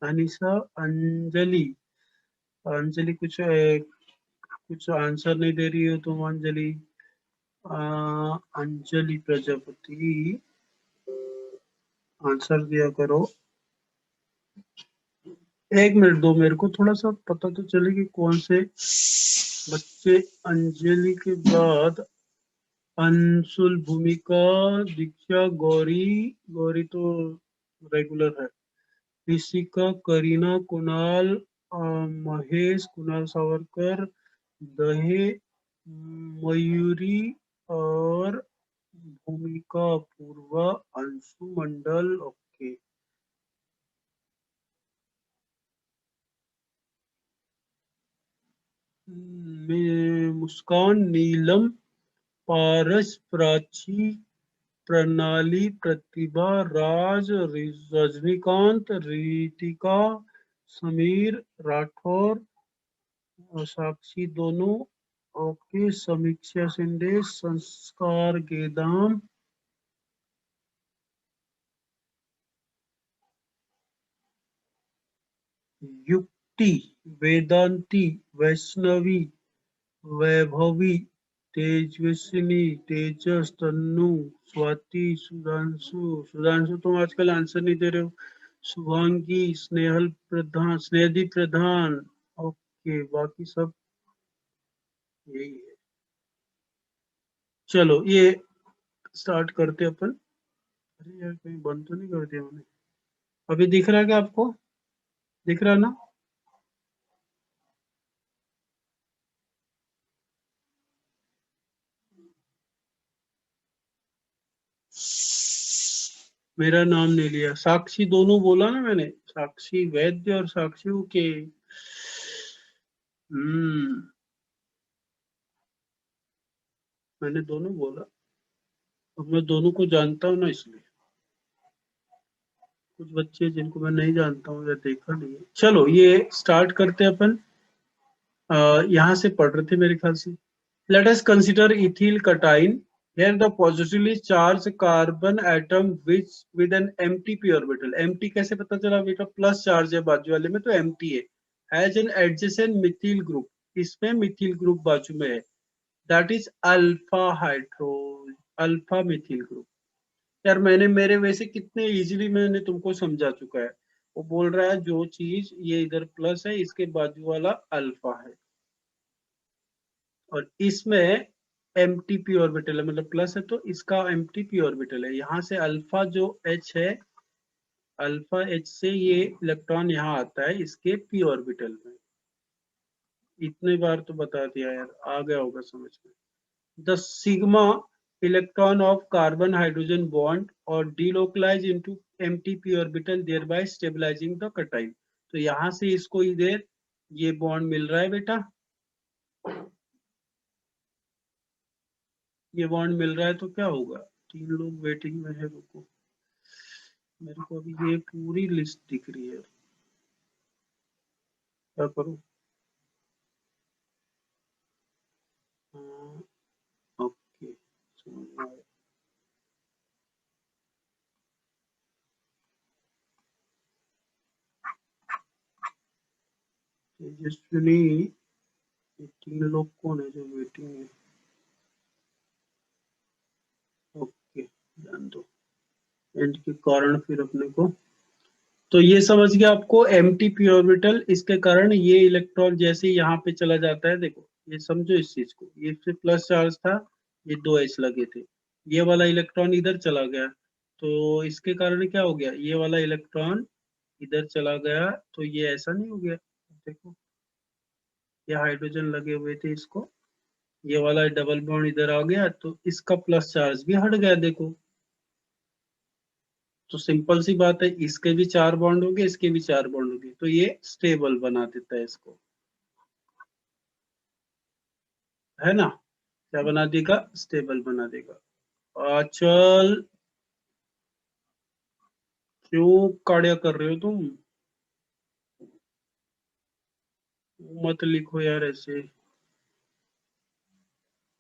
अनिशा, अंजलि। अंजलि कुछ आंसर नहीं दे रही हो तुम अंजलि। अंजलि प्रजापति, आंसर दिया करो। 1 मिनट दो मेरे को, थोड़ा सा पता तो चले कि कौन से बच्चे। अंजलि के बाद अंशुल, भूमिका, दीक्षा, गौरी, गौरी तो रेगुलर है, ऋषिका, करीना, कुणाल, महेश, कुणाल सावरकर, दहे, मयूरी, और भूमिका, पूर्वा, अंशु मंडल। ओके। मुस्कान, नीलम, पारस, प्राची, प्रणाली, प्रतिभा, राज, रजनीकांत, रितिका, समीर, राठौर और साक्षी दोनों। ओके, समीक्षा शिंदे, संस्कार गेदाम, युक्ति, वेदांती, वैष्णवी, वैभवी, तेजस्विनी, तेजस, तन्नू, स्वाति, सुधांशु, सुधांशु तुम आजकल आंसर नहीं दे रहे हो, शुभांगी, स्नेहल प्रधान, स्नेहदी प्रधान। ओके, बाकी सब यही है। चलो ये स्टार्ट करते अपन। अरे यार, कहीं बंद तो नहीं कर दिया मैंने? अभी दिख रहा है क्या आपको? दिख रहा है ना? मेरा नाम नहीं लिया, साक्षी दोनों बोला ना मैंने, साक्षी वैद्य और साक्षी के। मैंने दोनों बोला, अब मैं दोनों को जानता हूँ ना, इसलिए। कुछ बच्चे जिनको मैं नहीं जानता हूँ या देखा नहीं है। चलो ये स्टार्ट करते हैं अपन। यहाँ से पढ़ रहे थे मेरे ख्याल से। Late us consider ethyl कटाइन, here the positively charged carbon atom which with an empty p orbital, empty कैसे पता चला बेटा, प्लस चार्ज है बाजू वाले में तो empty है, has an adjacent methyl group, इसमें मिथिल ग्रुप बाजू में है, that is alpha hydro, alpha methyl group. यार मैंने मेरे वैसे कितने इजीली मैंने तुमको समझा चुका है। वो बोल रहा है जो चीज ये इधर प्लस है इसके बाजू वाला अल्फा है, और इसमें एम्प्टी पी ऑर्बिटल है, मतलब प्लस है तो इसका एम्प्टी पी ऑर्बिटल है। यहाँ से अल्फा जो एच है, अल्फा एच से ये इलेक्ट्रॉन यहाँ आता है इसके पी ऑर्बिटल में। इतने बार तो बता दिया यार, आ गया होगा समझ में। The sigma electron of carbon hydrogen bond और delocalize into empty P orbital thereby stabilizing the cation. तो यहाँ से इसको इधर ये बॉन्ड मिल रहा है बेटा, ये बॉन्ड मिल रहा है तो क्या होगा, तीन लोग वेटिंग में है, रुको मेरे को अभी ये पूरी लिस्ट दिख रही है, क्या करूं। ओके समझ में आया। तेजस्विनी, ये तीन लोग कौन है जो वेटिंग है, ओके ध्यान दो, एंड के कारण फिर अपने को, तो ये समझ गया आपको एम्प्टी पी ऑर्बिटल, इसके कारण ये इलेक्ट्रॉन जैसे यहाँ पे चला जाता है, देखो ये समझो इस चीज को, ये फिर प्लस चार्ज था, ये दो एच लगे थे, ये वाला इलेक्ट्रॉन इधर चला गया, तो इसके कारण क्या हो गया, ये वाला इलेक्ट्रॉन इधर चला गया, तो ये ऐसा नहीं हो गया, देखो ये हाइड्रोजन लगे हुए थे इसको, ये वाला डबल बॉन्ड इधर आ गया तो इसका प्लस चार्ज भी हट गया, देखो। तो सिंपल सी बात है, इसके भी चार बॉन्ड हो गए, इसके भी चार बॉन्ड हो गए, तो ये स्टेबल बना देता है इसको, है ना, क्या बना देगा, स्टेबल बना देगा। चल क्यों काड़िया कर रहे हो तुम, मत लिखो यार ऐसे।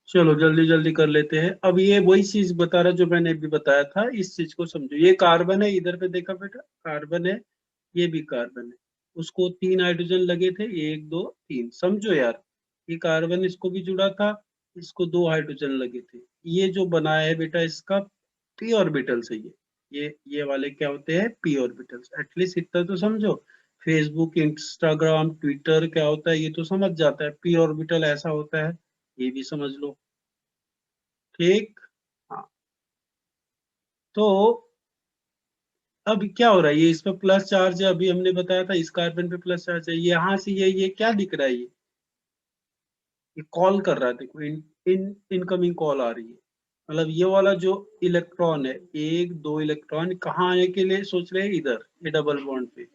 चलो जल्दी जल्दी कर लेते हैं। अब ये वही चीज बता रहा जो मैंने अभी बताया था, इस चीज को समझो, ये कार्बन है, इधर पे देखा बेटा कार्बन है, ये भी कार्बन है, उसको तीन हाइड्रोजन लगे थे, एक दो तीन, समझो यार, ये कार्बन इसको भी जुड़ा था, इसको दो हाइड्रोजन लगे थे, ये जो बनाया है बेटा इसका पी ऑर्बिटल से, ये वाले क्या होते हैं, पी ऑर्बिटल्स, एटलीस्ट इतना तो समझो। फेसबुक इंस्टाग्राम ट्विटर क्या होता है ये तो समझ जाता है, पी ऑर्बिटल ऐसा होता है, ये भी समझ लो, ठीक। हाँ, तो अब क्या हो रहा है, ये इस पर प्लस चार्ज है, अभी हमने बताया था इस कार्बन पे प्लस चार्ज है, यहाँ से ये क्या दिख रहा है, ये कॉल कर रहा है, देखो इनकमिंग कॉल आ रही है, मतलब ये वाला जो इलेक्ट्रॉन है, एक दो इलेक्ट्रॉन कहाँ आने के लिए सोच रहे हैं, इधर ये डबल बॉन्ड पे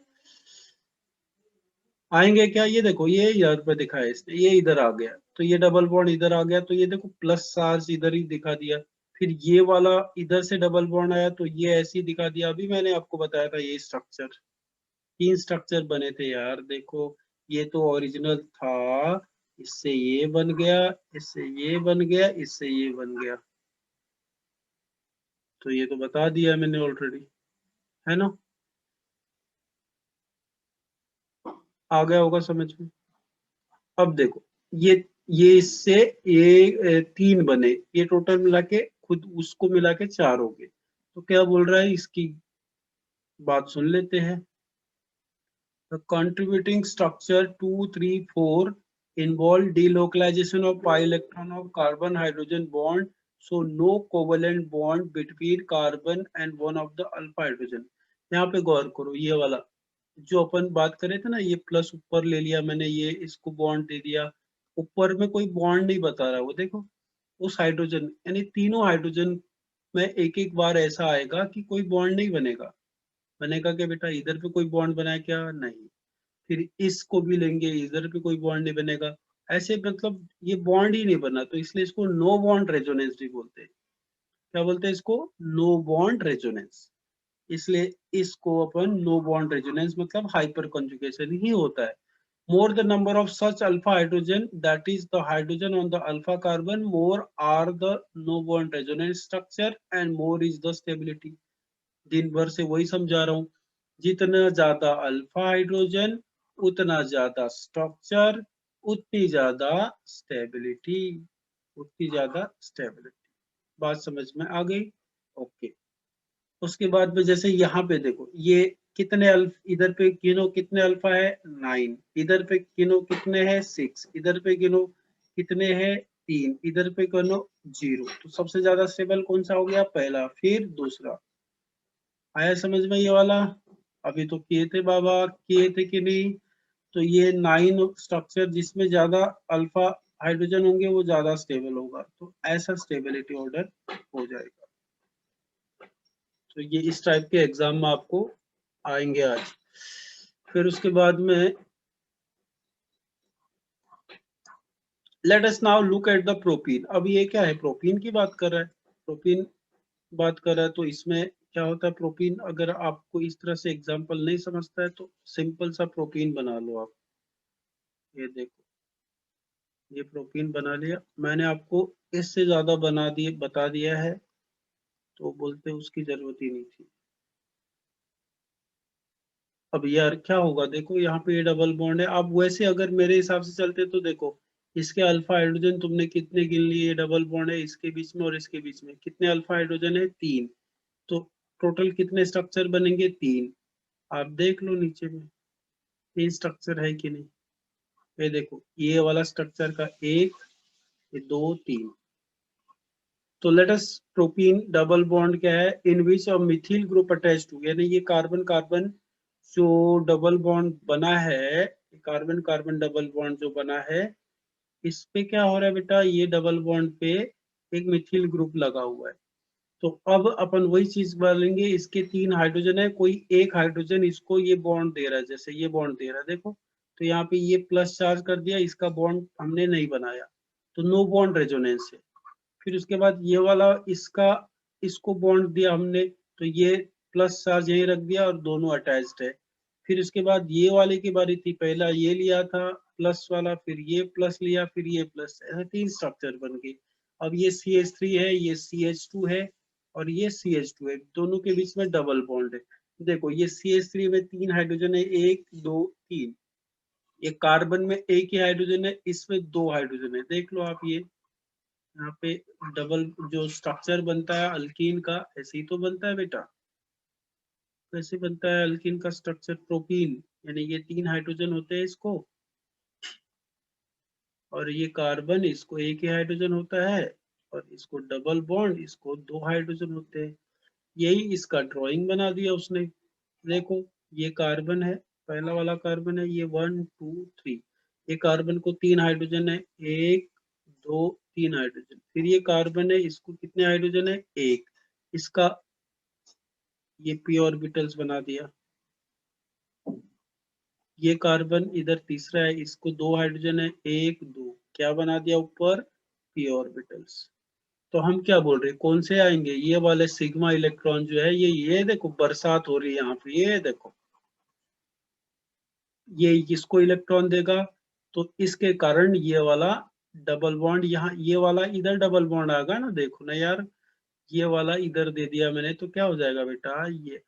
आएंगे क्या, ये देखो ये इधर पे दिखा है इसने, ये इधर आ गया तो ये डबल बॉन्ड इधर आ गया, तो ये देखो प्लस चार्ज इधर ही दिखा दिया, फिर ये वाला इधर से डबल बॉन्ड आया तो ये ऐसे ही दिखा दिया, अभी मैंने आपको बताया था ये स्ट्रक्चर, तीन स्ट्रक्चर बने थे यार, देखो ये तो ओरिजिनल था, इससे ये बन गया, इससे ये बन गया, इससे ये बन गया, तो ये तो बता दिया मैंने ऑलरेडी, है ना, आ गया होगा समझ में। अब देखो ये इससे ये तीन बने, ये टोटल मिला के खुद उसको मिला के चार हो गए, तो क्या बोल रहा है इसकी बात सुन लेते हैं। The contributing structure 2, 3, 4 involve delocalization of pi electron of carbon hydrogen bond, so no covalent bond between carbon and one of the alpha hydrogen। यहाँ पे गौर करो, ये वाला जो अपन बात कर रहे थे ना, ये प्लस ऊपर ले लिया मैंने, ये इसको बॉन्ड दे दिया, ऊपर में कोई बॉन्ड नहीं बता रहा, वो देखो उस हाइड्रोजन यानी तीनों हाइड्रोजन में एक एक बार ऐसा आएगा कि कोई बॉन्ड नहीं बनेगा। बनेगा क्या बेटा, इधर पे कोई बॉन्ड बनाए क्या, नहीं। फिर इसको भी लेंगे, इधर पे कोई बॉन्ड नहीं बनेगा। ऐसे मतलब ये बॉन्ड ही नहीं बना, तो इसलिए इसको नो बॉन्ड रेजोनेंस भी बोलते हैं। क्या बोलते हैं इसको, नो बॉन्ड रेजोनेंस। इसलिए इसको अपन नो बॉन्ड रेजोनेंस मतलब हाइपर कंजुगेशन ही होता है। More the number of such alpha hydrogen, that is the hydrogen on the alpha carbon, more are the no bond resonance structure and more is the stability. दिन भर से वही समझा रहा हूँ, जितना ज्यादा अल्फा हाइड्रोजन उतना ज्यादा स्ट्रक्चर, उतनी ज्यादा स्टेबिलिटी, उतनी ज्यादा स्टेबिलिटी। बात समझ में आ गई? ओके। उसके बाद में जैसे यहाँ पे देखो, ये कितने इधर पे गिनो कितने अल्फा है, 9। इधर पे गिनो कितने हैं, 6। इधर पे गिनो कितने हैं, 3। इधर पे गिनो 0। तो सबसे ज्यादा स्टेबल कौन सा हो गया, पहला, फिर दूसरा। आया समझ में ये वाला? अभी तो किए थे बाबा, किए थे कि नहीं? तो ये 9 स्ट्रक्चर जिसमें ज्यादा अल्फा हाइड्रोजन होंगे वो ज्यादा स्टेबल होगा, तो ऐसा स्टेबिलिटी ऑर्डर हो जाएगा। तो ये इस टाइप के एग्जाम में आपको आएंगे आज। फिर उसके बाद में let us now look at the propene. अब ये क्या है, प्रोपीन की बात कर रहा है। प्रोपीन बात कर रहा है तो इसमें क्या होता है, प्रोपीन अगर आपको इस तरह से एग्जांपल नहीं समझता है तो सिंपल सा प्रोपीन बना लो आप। ये देखो, ये प्रोपीन बना लिया मैंने, आपको इससे ज्यादा बना दिए बता दिया है तो बोलते उसकी जरूरत ही नहीं थी। अब यार क्या होगा, देखो यहाँ पे ये डबल बॉन्ड है। अब वैसे अगर मेरे हिसाब से चलते तो देखो, इसके अल्फा हाइड्रोजन तुमने कितने गिन लिए, डबल बॉन्ड है इसके बीच में और इसके बीच में, कितने अल्फा हाइड्रोजन है, 3। तो टोटल कितने स्ट्रक्चर बनेंगे, 3। आप देख लो नीचे में 3 स्ट्रक्चर है कि नहीं। ये देखो, ये वाला स्ट्रक्चर का 1, ये 2, 3। तो let us propene double bond क्या है, इन विच अ मिथिल ग्रुप अटैच टू, यानी ये कार्बन कार्बन जो डबल बॉन्ड बना है, कार्बन कार्बन डबल बॉन्ड जो बना है, इस पे क्या हो रहा है बेटा, ये डबल बॉन्ड पे एक मिथिल ग्रुप लगा हुआ है। तो अब अपन वही चीज बोलेंगे, इसके 3 हाइड्रोजन है, कोई एक हाइड्रोजन इसको ये बॉन्ड दे रहा है, जैसे ये बॉन्ड दे रहा है देखो। तो यहाँ पे ये प्लस चार्ज कर दिया, इसका बॉन्ड हमने नहीं बनाया, तो नो बॉन्ड रेजोनेंस है। फिर उसके बाद ये वाला इसका, इसको बॉन्ड दिया हमने, तो ये प्लस चार्ज यहीं रख दिया और दोनों अटैच्ड है। फिर उसके बाद ये वाले की बारी थी, पहला ये लिया था प्लस वाला, फिर ये प्लस लिया, फिर ये प्लस, ऐसे 3 स्ट्रक्चर बन गए। अब ये CH3 है, ये CH2 है और ये CH2 है, दोनों के बीच में डबल बॉन्ड है। देखो ये CH3 में 3 हाइड्रोजन है, 1 2 3। ये कार्बन में एक ही हाइड्रोजन है, इसमें 2 हाइड्रोजन है, देख लो आप। ये यहाँ पे डबल जो स्ट्रक्चर बनता है अल्कीन का, ऐसे ही तो बनता है बेटा। कैसे बनता है अल्कीन का स्ट्रक्चर, प्रोपीन, यानी ये 3 हाइड्रोजन होते हैं इसको, और ये कार्बन, इसको एक ही हाइड्रोजन होता है, और इसको डबल बॉन्ड, इसको 2 हाइड्रोजन होते हैं। यही इसका ड्राइंग बना दिया उसने। देखो, ये कार्बन है, पहला वाला कार्बन है, ये 1 2 3। ये कार्बन को 3 हाइड्रोजन है, 1 2 3 हाइड्रोजन। फिर ये कार्बन है, इसको कितने हाइड्रोजन है, 1। इसका ये पी ऑर्बिटल्स बना दिया। ये कार्बन इधर तीसरा है, इसको 2 हाइड्रोजन है, 1 2। क्या बना दिया ऊपर, पी ऑर्बिटल्स। तो हम क्या बोल रहे हैं, कौन से आएंगे, ये वाले सिग्मा इलेक्ट्रॉन जो है, ये देखो बरसात हो रही है यहाँ पे, ये देखो, ये इसको इलेक्ट्रॉन देगा, तो इसके कारण ये वाला डबल बॉन्ड, यहाँ ये वाला इधर डबल बॉन्ड आएगा ना, देखो ना यार, ये वाला इधर दे दिया मैंने, तो क्या हो जाएगा बेटा, ये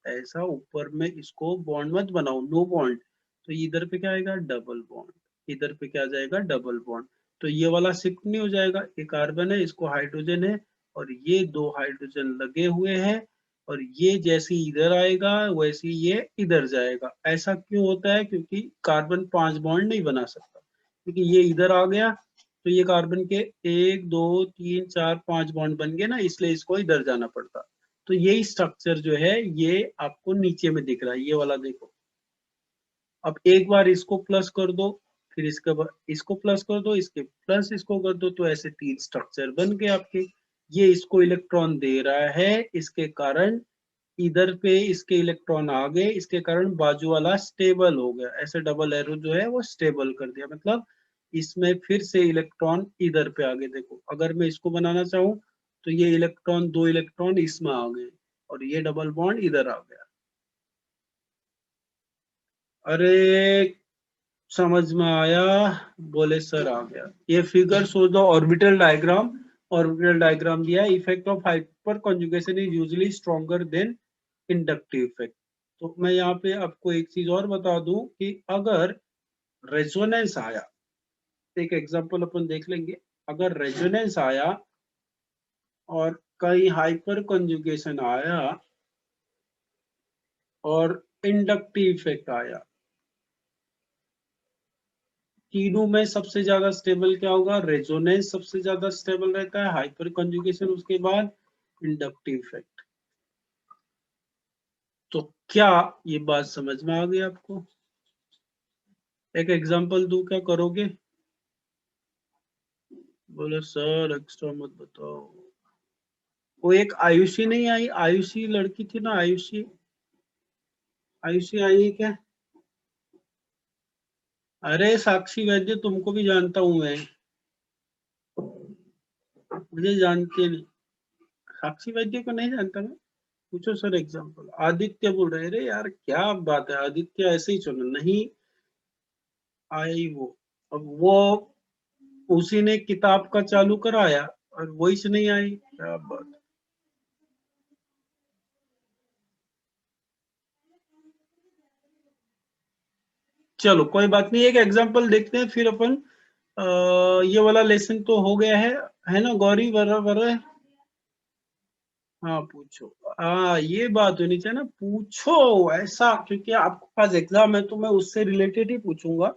ऐसा ऊपर में इसको बॉन्ड मत बनाओ, नो बॉन्ड। तो इधर पे क्या आएगा, डबल बॉन्ड। इधर पे क्या आ जाएगा, डबल बॉन्ड। तो ये वाला शिफ्ट नहीं हो जाएगा, ये कार्बन है, इसको हाइड्रोजन है, और ये 2 हाइड्रोजन लगे हुए हैं, और ये जैसे इधर आएगा वैसे ये इधर जाएगा। ऐसा क्यों होता है, क्योंकि कार्बन 5 बॉन्ड नहीं बना सकता, क्योंकि ये इधर आ गया, तो ये कार्बन के 1 2 3 4 5 बॉन्ड बन गए ना, इसलिए इसको इधर जाना पड़ता। तो यही स्ट्रक्चर जो है ये आपको नीचे में दिख रहा है, ये वाला देखो। अब एक बार इसको प्लस कर दो, फिर इसके बाद इसको प्लस कर दो, इसके प्लस इसको कर दो, तो ऐसे 3 स्ट्रक्चर बन गए आपके। ये इसको इलेक्ट्रॉन दे रहा है, इसके कारण इधर पे इसके इलेक्ट्रॉन आ गए, इसके कारण बाजू वाला स्टेबल हो गया। ऐसे डबल एरो जो है वो स्टेबल कर दिया, मतलब इसमें फिर से इलेक्ट्रॉन इधर पे आ गए। देखो अगर मैं इसको बनाना चाहूँ तो ये इलेक्ट्रॉन, दो इलेक्ट्रॉन इसमें आ गए और ये डबल बॉन्ड इधर आ गया। अरे समझ में आया? बोले सर आ गया। ये figure show the orbital diagram. Orbital diagram दिया, effect of hyperconjugation is usually stronger than inductive effect. तो मैं यहाँ पे आपको एक चीज और बता दूं कि अगर रेजोनेंस आया, एक एग्जांपल अपन देख लेंगे। अगर रेजोनेंस आया और कहीं हाइपर कॉन्जुगेशन आया और इंडक्टिव इफेक्ट आया, तीनों में सबसे ज्यादा स्टेबल क्या होगा? रेजोनेंस सबसे ज्यादा स्टेबल रहता है, हाइपर कॉन्जुगेशन, उसके बाद इंडक्टिव इफेक्ट। तो क्या ये बात समझ में आ गई आपको? एक एग्जांपल दूं, क्या करोगे? बोले सर एक्स्ट्रा मत बताओ। वो एक आयुषी नहीं आई? आयुषी लड़की थी ना, आयुषी। आयुषी आई है क्या? अरे साक्षी वैद्य, तुमको भी जानता हूं मैं। मुझे जानते नहीं। साक्षी वैद्य को नहीं जानता मैं? पूछो सर एग्जांपल। आदित्य बोल रहे, अरे यार क्या बात है, आदित्य ऐसे ही चलो नहीं आई वो। अब वो उसी ने किताब का चालू कराया और वही से नहीं आई, क्या बात। चलो कोई बात नहीं, एक एग्जांपल देखते हैं फिर अपन ये वाला लेसन तो हो गया है ना गौरी? बराबर है। हाँ पूछो। हाँ ये बात होनी चाहिए ना, पूछो ऐसा, क्योंकि आपके पास एग्जाम है तो मैं उससे रिलेटेड ही पूछूंगा।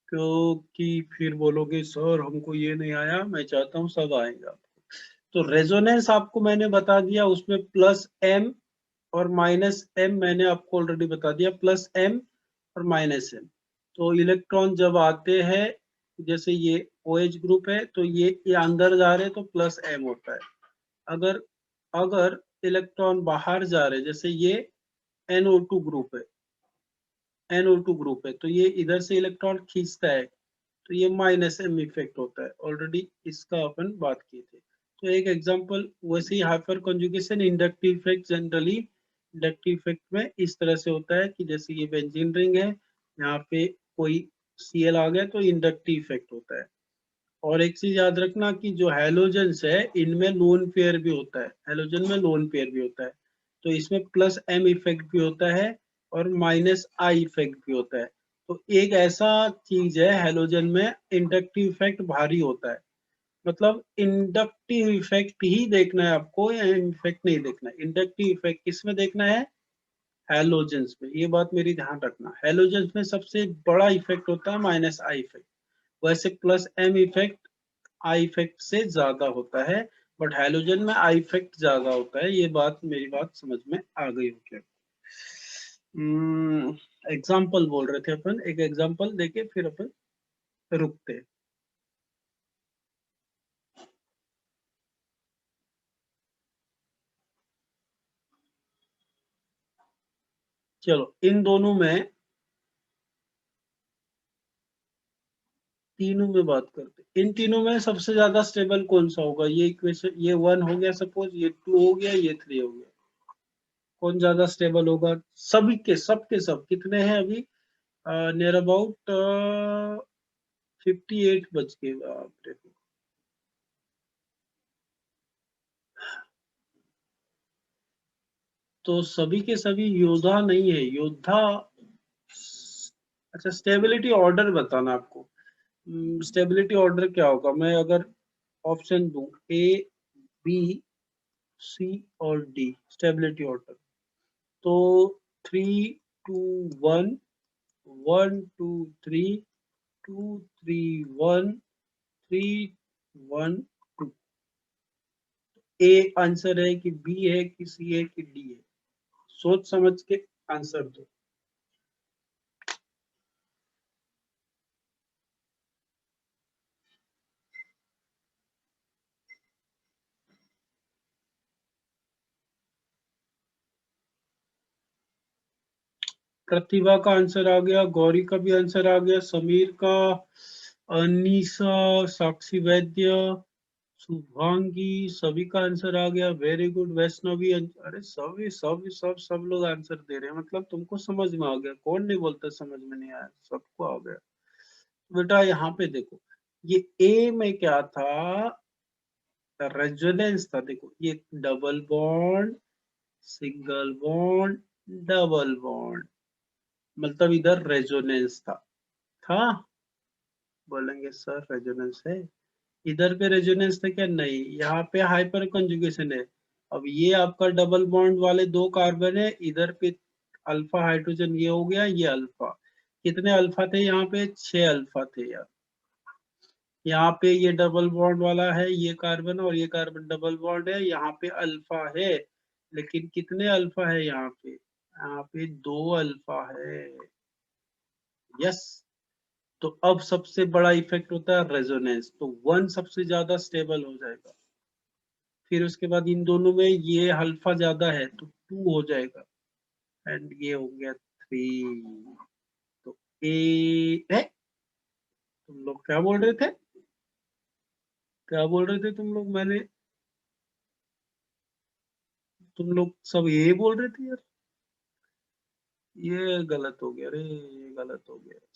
क्योंकि फिर बोलोगे सर हमको ये नहीं आया, मैं चाहता हूँ सब आएगा। तो रेजोनेंस आपको मैंने बता दिया, उसमें प्लस एम और माइनस एम मैंने आपको ऑलरेडी बता दिया, प्लस एम और माइनस एम। तो इलेक्ट्रॉन जब आते हैं, जैसे ये OH ग्रुप है तो ये अंदर जा रहे हैं तो प्लस एम होता है। अगर अगर इलेक्ट्रॉन बाहर जा रहे, जैसे ये NO2 ग्रुप है, NO2 ग्रुप है तो ये इधर से इलेक्ट्रॉन खींचता है, तो ये माइनस एम इफेक्ट होता है। ऑलरेडी इसका अपन बात की थी। तो एक एग्जांपल वैसे ही hyperconjugation inductive effect, generally inductive effect में इस तरह से होता है कि जैसे ये बेंजीन रिंग है, यहाँ पे कोई Cl आ गया तो इंडक्टिव इफेक्ट होता है। और एक चीज याद रखना कि जो हैलोजेंस है इनमें लोन पेयर भी होता है, हैलोजन में लोन पेयर भी होता है। तो इसमें प्लस एम इफेक्ट भी होता है और माइनस आई इफेक्ट भी होता है। तो एक ऐसा चीज है हैलोजन में, इंडक्टिव इफेक्ट भारी होता है। मतलब इंडक्टिव इफेक्ट ही देखना है आपको, या इफेक्ट नहीं देखना है। इंडक्टिव इफेक्ट किसमें देखना है? हैलोजेंस में। ये बात मेरी ध्यान रखना, हैलोजेंस में सबसे बड़ा इफेक्ट होता है माइनस आई इफेक्ट। वैसे plus M effect I effect से ज्यादा होता है, बट हैलोजन में आई इफेक्ट ज्यादा होता है। ये बात, मेरी बात समझ में आ गई होगी। एग्जाम्पल बोल रहे थे अपन, एक एग्जाम्पल देके फिर अपन रुकते हैं। चलो इन दोनों में, तीनों में बात करते हैं। इन तीनों में सबसे ज्यादा स्टेबल कौन सा होगा? ये इक्वेशन, ये 1 हो गया सपोज, ये 2 हो गया, ये 3 हो गया। कौन ज्यादा स्टेबल होगा? सभी के सब के सब कितने हैं अभी? नियर अबाउट 58 बच गए, बाप रे। तो सभी के सभी योद्धा नहीं है, योद्धा। अच्छा स्टेबिलिटी ऑर्डर बताना आपको। स्टेबिलिटी ऑर्डर क्या होगा? मैं अगर ऑप्शन दूं A B C और D, स्टेबिलिटी ऑर्डर, तो 3 2 1, 1 2 3, 2 3 1, 3 1 2। ए आंसर है कि बी है कि सी है कि डी है? सोच समझ के आंसर दो। प्रतिभा का आंसर आ गया, गौरी का भी आंसर आ गया, समीर का, अनीसा, साक्षी वैद्य, शुभांगी, सभी का आंसर आ गया। Very good. वैष्णवी, अरे सब लोग आंसर दे रहे हैं, मतलब तुमको समझ में आ गया। कौन नहीं बोलता समझ में नहीं आया, सबको आ गया। बेटा यहाँ पे देखो, ये ए में क्या था, रेजोनेंस था। देखो ये double bond, single bond, double bond, मतलब इधर रेजोनेंस था। बोलेंगे सर रेजोनेंस है, इधर पे रेजोनेंस था क्या? नहीं, यहाँ पे हाइपर कंजुगेशन है। अब ये आपका डबल बॉन्ड वाले दो कार्बन है, इधर पे अल्फा हाइड्रोजन, ये हो गया, ये अल्फा। कितने अल्फा थे यहाँ पे? 6 अल्फा थे यार। यहाँ पे ये डबल बॉन्ड वाला है, ये कार्बन और ये कार्बन डबल बॉन्ड है, यहाँ पे अल्फा है। लेकिन कितने अल्फा है यहाँ पे? यहाँ पे 2 अल्फा है। यस। तो अब सबसे बड़ा इफेक्ट होता है रेजोनेंस, तो 1 सबसे ज्यादा स्टेबल हो जाएगा। फिर उसके बाद इन दोनों में ये अल्फा ज्यादा है तो 2 हो जाएगा, एंड ये हो गया 3। तो ए, तुम लोग क्या बोल रहे थे? क्या बोल रहे थे तुम लोग? तुम लोग सब ये बोल रहे थे यार। ये गलत हो गया रे, ये गलत हो गया।